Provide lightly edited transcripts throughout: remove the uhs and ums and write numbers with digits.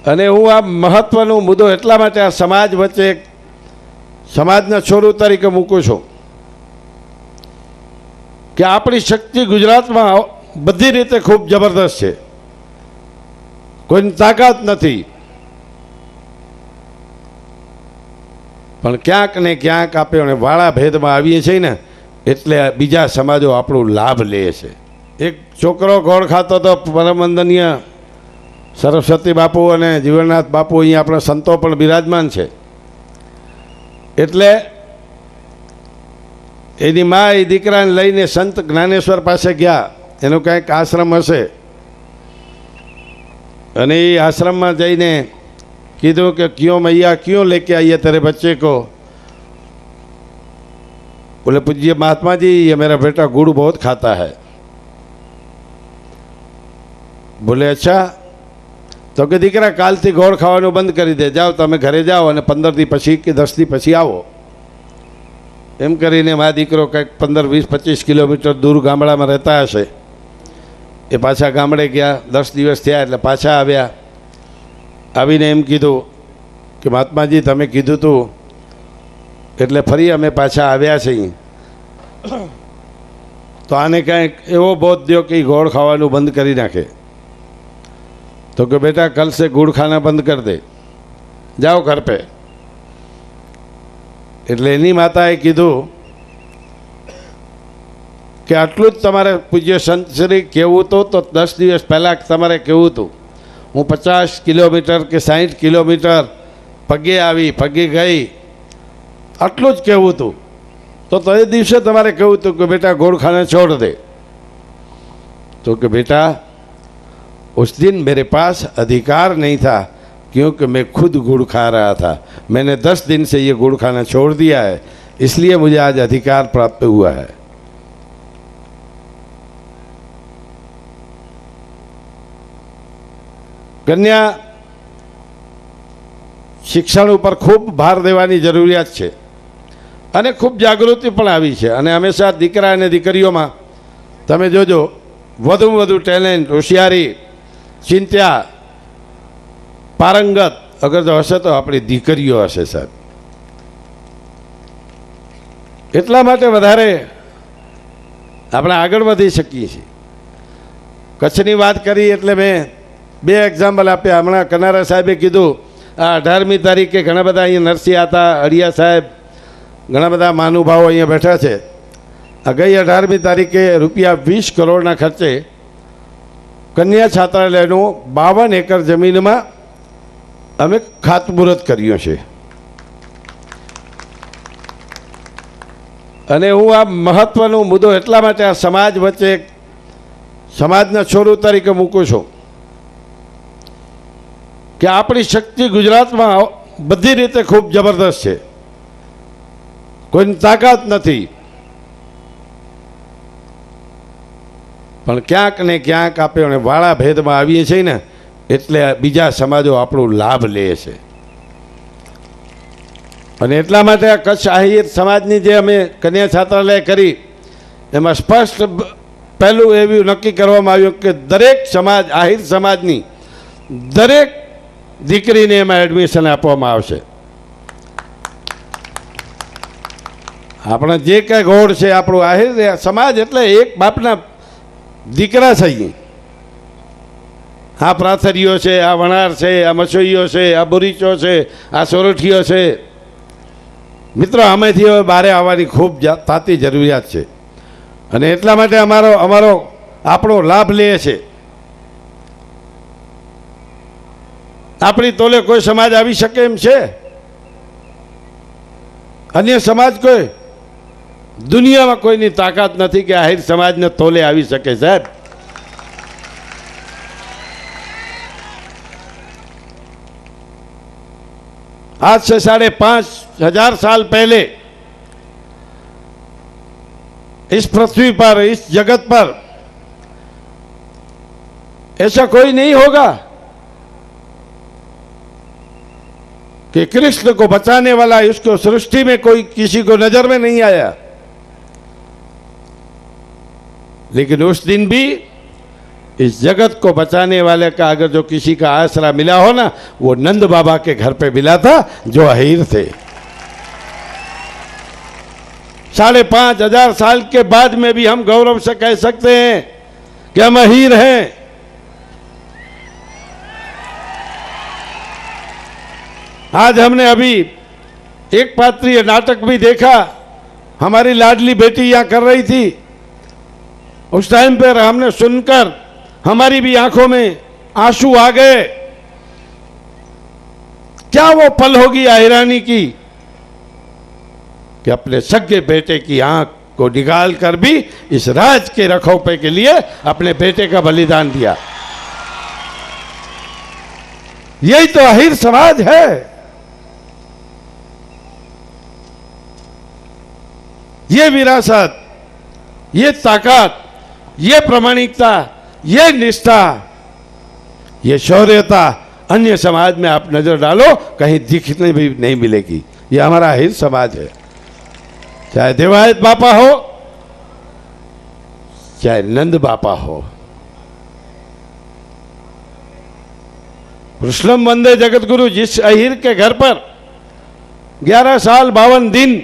અને હું આ મહત્વનો મુદ્દો એટલા માટે આ સમાજ વચ્ચે સમાજના છોરું તરીકે મૂકું છું કે આપણી શક્તિ ગુજરાતમાં બધી રીતે ખૂબ જબરદસ્ત છે, કોઈની તાકાત નથી, પણ ક્યાંક ને ક્યાંક આપણે વાળા ભેદમાં આવીએ છીએ ને એટલે બીજા સમાજો આપણો લાભ લે છે. એક છોકરો ગોળ ખાતો તો પરમવંદનીય સરસ્વતી બાપુ અને જીવનનાથ બાપુ અહીંયા આપણા સંતો પણ બિરાજમાન છે. એટલે એની મા એ દીકરાને લઈને સંત જ્ઞાનેશ્વર પાસે ગયા, એનો કંઈક આશ્રમ હશે, અને એ આશ્રમમાં જઈને કીધું कि क्यों मैया क्यों लेके आई है तेरे बच्चे को? बोले पूज्य महात्मा जी ये मेरा बेटा गुड़ बहुत खाता है. बोले अच्छा, तो कि दीकरा कालथी गोળ ખાવાનું બંધ કરી દે, જાઓ તમે ઘરે જાઓ અને 15 દી પછી કે 10 દી પછી આવો. એમ કરીને મારા દીકરો કંઈક 15, 20, 25 કિલોમીટર દૂર ગામડામાં રહેતા હશે, એ પાછા ગામડે ગયા. 10 દિવસ થયા એટલે પાછા આવ્યા. આવીને એમ કીધું કે મહાત્માજી તમે કીધું હતું એટલે ફરી અમે પાછા આવ્યા છીએ. તો આને કંઈક એવો બોધ દો કે ગોળ ખાવાનું બંધ કરી નાખે. तो कि बेटा कल से गुड़ खाना बंद कर दे, जाओ घर पे. એટલે એની માતાએ કીધું કે આટલું જ તમારે પૂજ્ય સંત શ્રી કહેવું હતું તો 10 દિવસ પહેલાં તમારે કહેવું હતું. હું 50 કિલોમીટર કે 60 કિલોમીટર પગે આવી પગે ગઈ, આટલું જ કહેવું હતું તો એ દિવસે તમારે કહેવું હતું કે બેટા ગોળ ખાना छोड़ दे. तो कि बेटा उस दिन मेरे पास अधिकार नहीं था क्योंकि मैं खुद गुड़ खा रहा था. मैंने 10 दिन से ये गुड़ खाना छोड़ दिया है, इसलिए मुझे आज अधिकार प्राप्त हुआ है. कन्या શિક્ષણ ઉપર ખૂબ ભાર દેવાની જરૂરિયાત છે અને ખૂબ જાગૃતિ પણ આવી છે. અને હંમેશા દીકરા અને દીકરીઓમાં તમે જોજો વધુમાં વધુ ટેલેન્ટ, હોશિયારી, ચિંત્યા, પારંગત અગર જો હશે તો આપણી દીકરીઓ હશે સાહેબ. એટલા માટે વધારે આપણે આગળ વધી શકીએ છીએ. કચ્છની વાત કરી એટલે મેં 2 એક્ઝામ્પલ આપ્યા. હમણાં કનારા સાહેબે કીધું આ 18મી તારીખે ઘણા બધા અહીંયા નરસિંહ હતા, અડિયા સાહેબ, ઘણા બધા મહાનુભાવો અહીંયા બેઠા છે. આ ગઈ 18મી તારીખે રૂપિયા 20 કરોડના ખર્ચે કન્યા છાત્રાલયનું 52 એકર જમીનમાં અમે ખાતમુહૂર્ત કર્યું છે. અને હું આ મહત્વનો મુદ્દો એટલા માટે આ સમાજ વચ્ચે સમાજના છોરું તરીકે મૂકું છું કે આપણી શક્તિ ગુજરાતમાં બધી રીતે ખૂબ જબરદસ્ત છે, કોઈની તાકાત નથી, પણ ક્યાંક ને ક્યાંક આપણે વાળા ભેદમાં આવીએ છીએ ને એટલે બીજા સમાજો આપણો લાભ લે છે. અને એટલા માટે આ કચ્છ આહિર સમાજની જે અમે કન્યા છાત્રાલય કરી એમાં સ્પષ્ટ પહેલું એવું નક્કી કરવામાં આવ્યું કે દરેક સમાજ, આહિર સમાજની દરેક દીકરીને એમાં એડમિશન આપવામાં આવશે. આપણા જે કાંઈ ગોળ છે આપણું આહિર સમાજ એટલે એક બાપના દીકરા છીએ. આ પ્રાથરીઓ છે, આ વણાર છે, આ મસોઈઓ છે, આ બોરીચો છે, આ સોરઠીઓ છે. મિત્રો આમાંથી હવે બહાર આવવાની ખૂબ તાતી જરૂરિયાત છે. અને એટલા માટે આપણો લાભ લે છે. આપણી તોલે કોઈ સમાજ આવી શકે એમ છે? અન્ય સમાજ કોઈ દુનિયામાં કોઈની તાકાત નથી કે આહિર સમાજને તોલે આવી શકે સાહેબ. आज से 5,500 साल पहले इस पृथ्वी पर, इस जगत पर ऐसा कोई नहीं होगा कि कृष्ण को बचाने वाला उसको सृष्टि में कोई किसी को नजर में नहीं आया. लेकिन उस दिन भी इस जगत को बचाने वाले का अगर जो किसी का आसरा मिला हो ना, वो नंद बाबा के घर पे मिला था, जो अहीर थे। 5,500 साल के बाद में भी हम गौरव से कह सकते हैं कि हम अहीर हैं। आज हमने अभी एक पात्रीय नाटक भी देखा, हमारी लाडली बेटी यहाँ कर रही थी। उस टाइम पर हमने सुनकर हमारी भी आंखों में आंसू आ गए। क्या वो पल होगी अहिरानी की कि अपने सगे बेटे की आंख को निकाल कर भी इस राज के रखौपे के लिए अपने बेटे का बलिदान दिया। यही तो अहीर समाज है। ये विरासत, ये ताकत, ये प्रामाणिकता, ये निष्ठा, ये शौर्यता अन्य समाज में आप नजर डालो, कहीं दिखने भी नहीं मिलेगी। ये हमारा अहीर समाज है। चाहे देवायत बापा हो, चाहे नंद बापा हो। कृष्णम वंदे जगत गुरु, जिस अहीर के घर पर 11 साल 52 दिन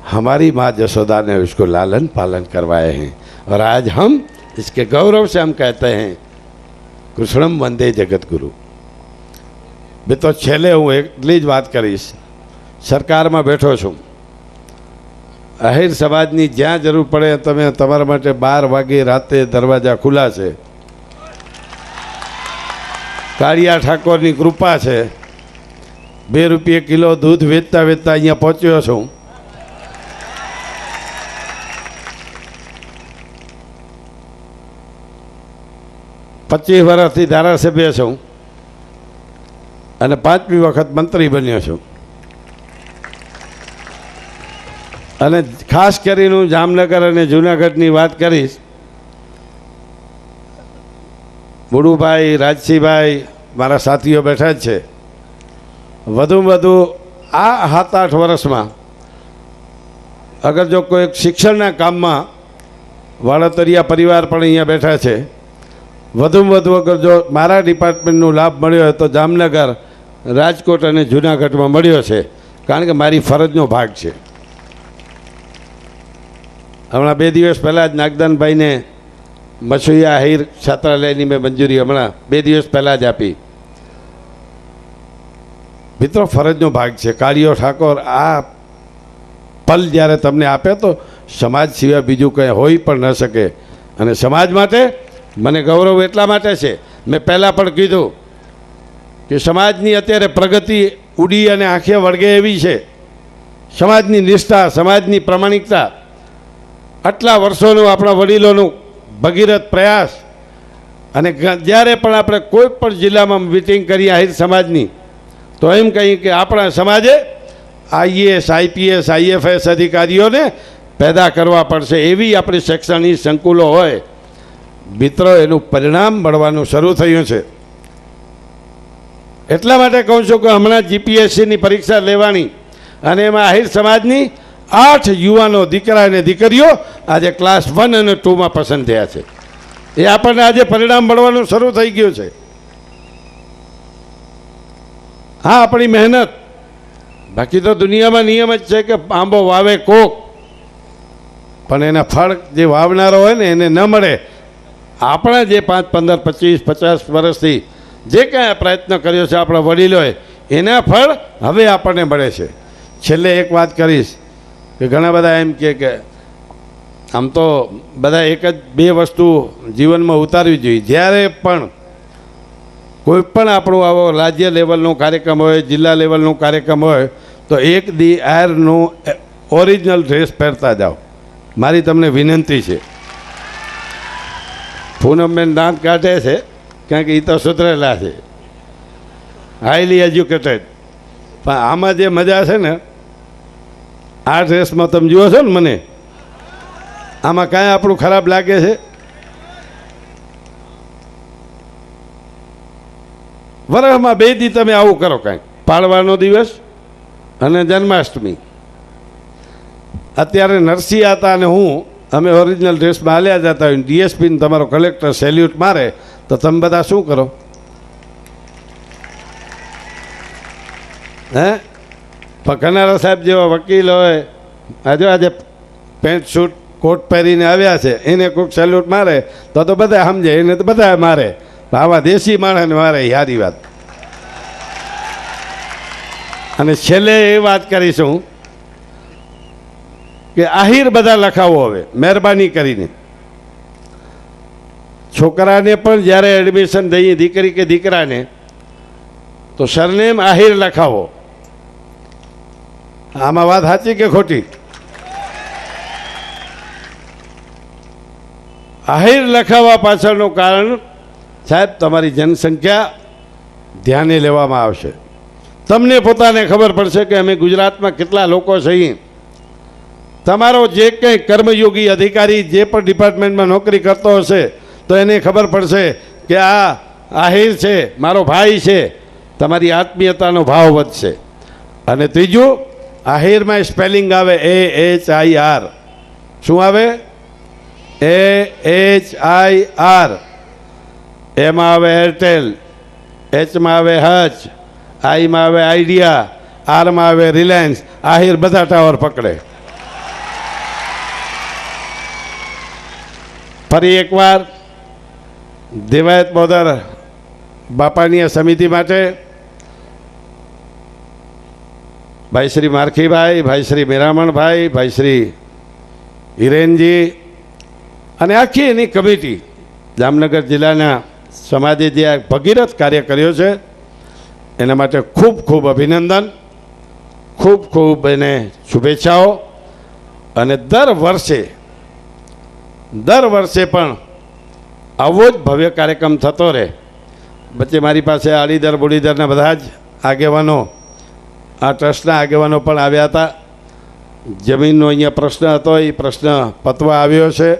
हमारी माँ जसोदा ने उसको लालन पालन करवाए हैं, और आज हम इसके गौरव से हम कहते हैं कृष्णम वंदे जगत गुरु। मैं तो छेले हूँ, એટલી જ વાત કરીશ। સરકારમાં બેઠો છું, અહીર સમાજની જ્યાં જરૂર પડે તમે તમારા માટે 12 વાગે રાતે દરવાજા ખુલ્લા છે। કાળિયા ઠાકોરની કૃપા છે। 2 રૂપિયા કિલો દૂધ વેચતા વેચતા અહીંયા પહોંચ્યો છું। पच्चीस वर्षથી ધારાસભ્ય છું અને 5મી વખત મંત્રી બન્યો છું। અને ખાસ કરીને હું જામનગર અને જૂનાગઢની વાત કરીશ। બુડુભાઈ, રાજસીભાઈ મારા સાથીઓ બેઠા જ છે। વધુમાં વધુ આ 7-8 વર્ષમાં અગર જો કોઈ શિક્ષણના કામમાં વાળતરિયા પરિવાર પણ અહીંયા બેઠા છે, વધુમાં વધુ અગર જો મારા ડિપાર્ટમેન્ટનો લાભ મળ્યો હોય તો જામનગર, રાજકોટ અને જૂનાગઢમાં મળ્યો છે, કારણ કે મારી ફરજનો ભાગ છે। હમણાં 2 દિવસ પહેલાં જ નાગદાનભાઈને મસુયા અહીર છાત્રાલયની મેં મંજૂરી હમણાં 2 દિવસ પહેલાં જ આપી। મિત્રો, ફરજનો ભાગ છે। કાળિયો ઠાકોર આ પલ જ્યારે તમને આપે તો સમાજ સિવાય બીજું કંઈ હોઈ પણ ન શકે। અને સમાજ માટે મને ગૌરવ એટલા માટે છે, મેં પહેલાં પણ કીધું કે સમાજની અત્યારે પ્રગતિ ઉડી અને આંખે વળગે એવી છે। સમાજની નિષ્ઠા, સમાજની પ્રામાણિકતા, આટલા વર્ષોનું આપણા વડીલોનું ભગીરથ પ્રયાસ। અને જ્યારે પણ આપણે કોઈ પણ જિલ્લામાં મિટિંગ કરીએ આહિર સમાજની, તો એમ કહીએ કે આપણા સમાજે IAS, IPS, IFS અધિકારીઓને પેદા કરવા પડશે। એવી આપણી શૈક્ષણિક સંકુલો હોય। મિત્રો, એનું પરિણામ મળવાનું શરૂ થયું છે। એટલા માટે કહું છું કે હમણાં GPSCની પરીક્ષા લેવાની, અને એમાં આહિર સમાજની 8 યુવાનો, દીકરા અને દીકરીઓ આજે ક્લાસ 1 અને 2માં પસંદ થયા છે। એ આપણને આજે પરિણામ મળવાનું શરૂ થઈ ગયું છે। હા, આપણી મહેનત। બાકી તો દુનિયામાં નિયમ જ છે કે આંબો વાવે કોક, પણ એના ફળ જે વાવનારો હોય ને એને ન મળે। આપણા જે 5, 15, 25, 50 વર્ષથી જે કાંઈ પ્રયત્ન કર્યો છે આપણા વડીલોએ, એના ફળ હવે આપણને મળે છે। છેલ્લે એક વાત કરીશ કે ઘણા બધા એમ કે આમ તો બધા એક જ 2 વસ્તુ જીવનમાં ઉતારવી જોઈએ। જ્યારે પણ કોઈ પણ આપણો આવો રાજ્ય લેવલનો કાર્યક્રમ હોય, જિલ્લા લેવલનો કાર્યક્રમ હોય, તો એક દી આયરનો ઓરિજિનલ ડ્રેસ પહેરતા જાઓ, મારી તમને વિનંતી છે। પૂનમબેન દાંત કાઢે છે કારણ કે એ તો સુધરેલા છે, હાઈલી એજ્યુકેટેડ, પણ આમાં જે મજા છે ને, આ ડ્રેસમાં તમે જુઓ છો ને, મને આમાં કાંઈ આપણું ખરાબ લાગે છે? વર્ષમાં 2 દી તમે આવું કરો, કાંઈક પાડવાનો દિવસ અને જન્માષ્ટમી। અત્યારે નરસિંહ હતા અને હું અમે ઓરિજિનલ ડ્રેસમાં હાલ્યા જતા હોય, ડીએસપીને તમારો કલેક્ટર સેલ્યુટ મારે તો તમે બધા શું કરો? હે? પકડનારા સાહેબ જેવા વકીલ હોય, આજે પેન્ટ શૂટ કોટ પહેરીને આવ્યા છે, એને કોઈક સેલ્યુટ મારે તો બધા સમજે, એને તો બધા મારે. આવા દેશી માણસને મારે, યારી વાત. અને છેલ્લે એ વાત કરીશું કે આહિર બધા લખાવો હવે મહેરબાની કરીને. છોકરાને પણ જ્યારે એડમિશન દઈએ, દીકરી કે દીકરાને, તો સરનેમ આહિર લખાવો. આમાં વાત સાચી કે ખોટી? આહિર લખાવવા પાછળનું કારણ સાહેબ તમારી જનસંખ્યા ધ્યાને લેવામાં આવશે. તમને પોતાને ખબર પડશે કે અમે ગુજરાતમાં કેટલા લોકો છીએ. તમારો જે કંઈ કર્મયોગી અધિકારી જે પણ ડિપાર્ટમેન્ટમાં નોકરી કરતો હશે તો એને ખબર પડશે કે આ આહિર છે, મારો ભાઈ છે. તમારી આત્મીયતાનો ભાવ વધશે. અને ત્રીજું, આહિરમાં સ્પેલિંગ આવે AHIR. શું આવે? AHIR. એમાં આવે એરટેલ, એચમાં આવે હચ, આઈમાં આવે આઈડિયા, આરમાં આવે રિલાયન્સ. આહિર બધા ટાવર પકડે. ફરી એકવાર દેવાયત બોદર બાપાની આ સમિતિ માટે ભાઈ શ્રી મારખીભાઈ, ભાઈ શ્રી મેરામણભાઈ, ભાઈ શ્રી હિરેનજી અને આખી એની કમિટી, જામનગર જિલ્લાના સમાજે જે આ ભગીરથ કાર્ય કર્યો છે એના માટે ખૂબ ખૂબ અભિનંદન, ખૂબ ખૂબ એને શુભેચ્છાઓ. અને દર વર્ષે પણ આવો જ ભવ્ય કાર્યક્રમ થતો રહે. વચ્ચે મારી પાસે આડીદર બોડીદરના બધા જ આગેવાનો, આ ટ્રસ્ટના આગેવાનો પણ આવ્યા હતા. જમીનનો અહીંયા પ્રશ્ન હતો, એ પ્રશ્ન પતવા આવ્યો છે.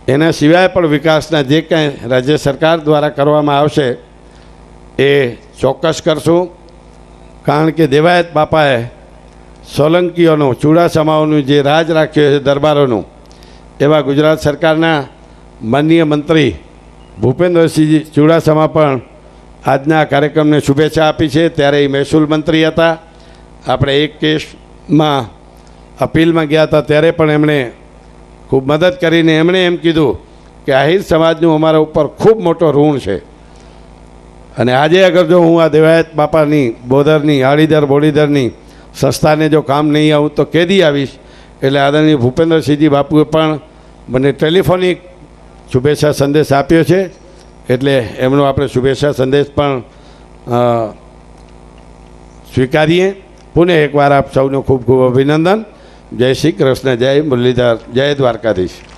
એના સિવાય પણ વિકાસના જે કાંઈ રાજ્ય સરકાર દ્વારા કરવામાં આવશે એ ચોક્કસ કરશું. કારણ કે દેવાયત બાપાએ સોલંકીઓનું, ચુડાસમાઓનું જે રાજ રાખ્યું છે દરબારોનું, એવા ગુજરાત સરકારના માનનીય મંત્રી ભૂપેન્દ્રસિંહ ચુડાસમા પણ આજના કાર્યક્રમને શુભેચ્છા આપી છે. ત્યારે એ મહેસૂલ મંત્રી હતા. આપણે એક કેસમાં અપીલમાં ગયા હતા ત્યારે પણ એમણે ખૂબ મદદ કરીને એમણે એમ કીધું કે આહિર સમાજનું અમારા ઉપર ખૂબ મોટો ઋણ છે. અને આજે અગર જો હું આ દેવાયત બાપાની બોદરની, આડીદર બોડીદરની સંસ્થાને જો કામ નહીં આવું તો કેદી આવીશ. એટલે આદરણીય ભૂપેન્દ્રસિંહજી બાપુએ પણ મને ટેલિફોનિક શુભેચ્છા સંદેશ આપ્યો છે. એટલે એમનો આપણે શુભેચ્છા સંદેશ પણ સ્વીકારીએ. પુનઃ એકવાર આપ સૌનું ખૂબ ખૂબ અભિનંદન. જય શ્રી કૃષ્ણ, જય મુરલીધર, જય દ્વારકાધીશ.